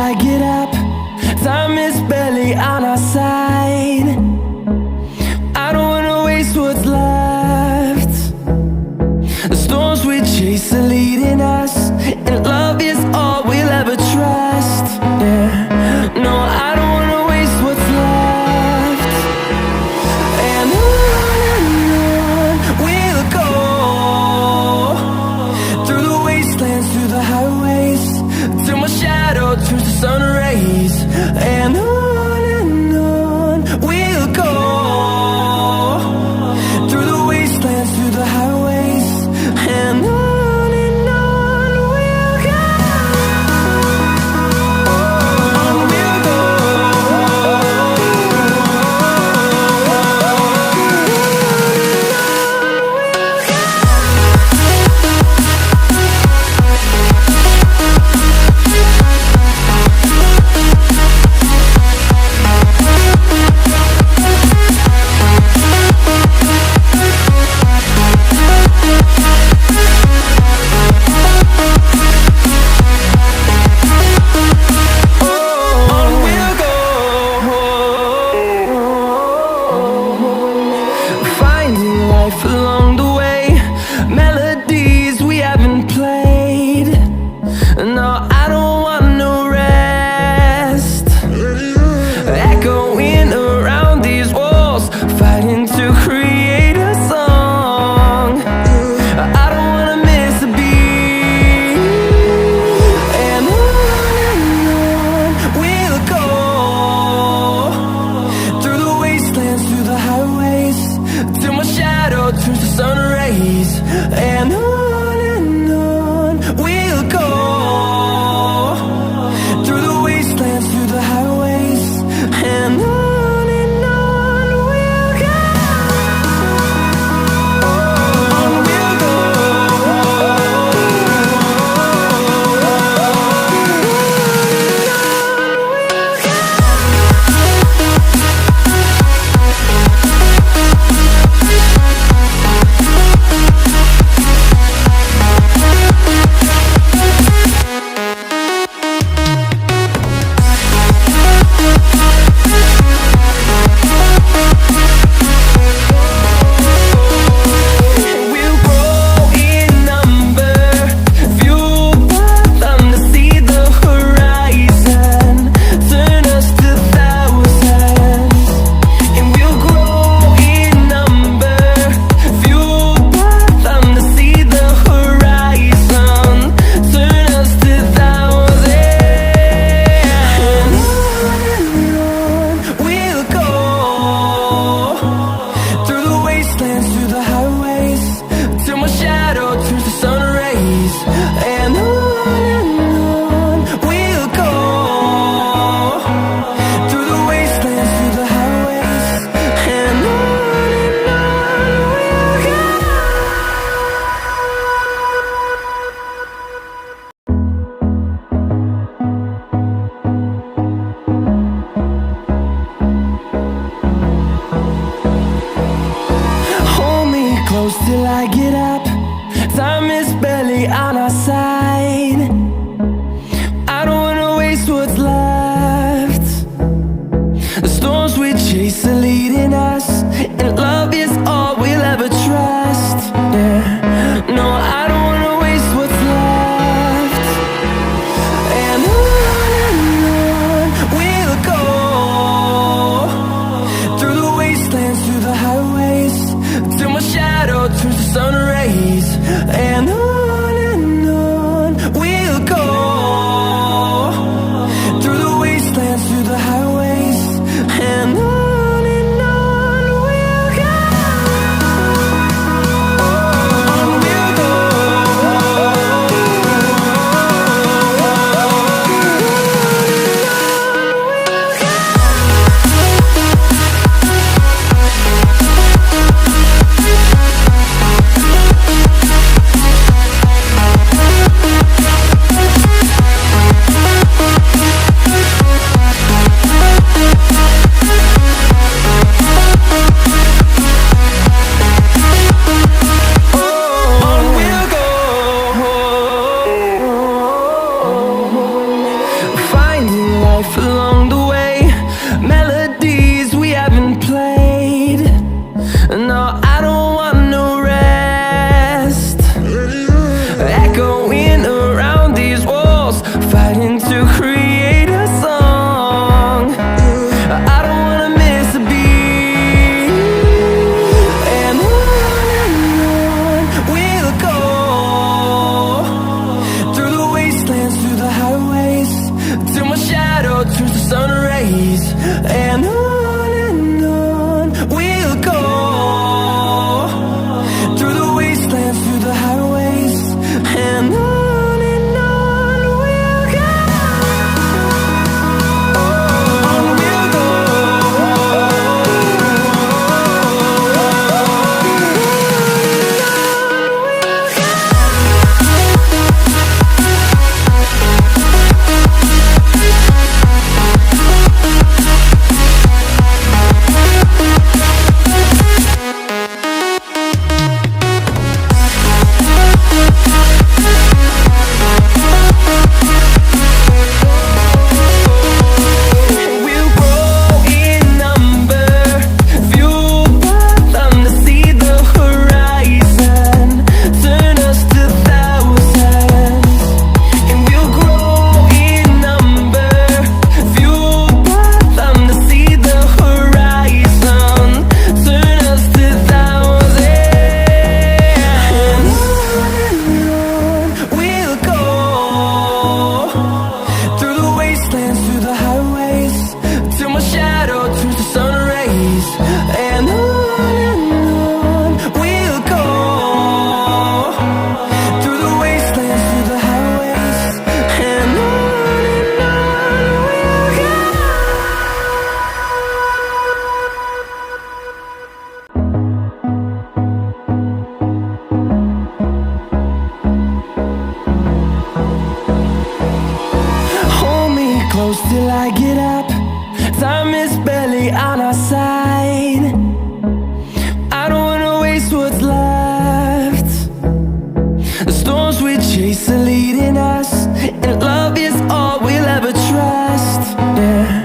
I get up. Time is barely on our side. I don't wanna waste what's left. The storms we chase are leading us, and love is all we'll ever trust. Yeah, no, I don't wanna waste what's left. And on we'll go, through the wastelands, through the highways, till my shadow turns to sun rays. And on we'll go, through the wastelands, through the highways, and on we'll go. On we'll go. Finding life along the way, melodies we haven't played. No, I don't want no rest. Echoing around these walls, fighting to create a song. I don't wanna miss a beat. And on we'll go, through the wastelands, through the highways, till my shadow turns to sun rays. And on we'll go, through the wastelands, through the highways, and on we'll go. On we'll go. We'll grow in number, fueled by them to see the horizon, turn us to thousands. And we'll grow in number, fueled by them to see the horizon, turn us to thousands. And on we'll go, through the wastelands, through the highways, till my shadow turns to sun rays. And on we'll go, through the wastelands, through the highways, and on we'll go. Hold me close till I get up. Time is barely on our side. I don't wanna waste what's left. The storms we chase are leading us, and love is all we'll ever trust. Yeah, no, I don't wanna waste what's left. And on we'll go, through the wastelands, through the highways, till my shadow turns to sun rays. And on we'll go, through the wastelands, through the highways, and on life along the way, melodies we haven't played. No, I don't want no rest, echoing around these walls, fighting to create a song. I don't wanna miss a beat, and on we'll go, through the wastelands, through the highways, till my shadow turns to sun rays. And on we'll go, through the wastelands, through the highways, and on we'll go. On we'll go. Close till I get up, time is barely on our side. I don't wanna waste what's left. The storms we chase are leading us, and love is all we'll ever trust. Yeah.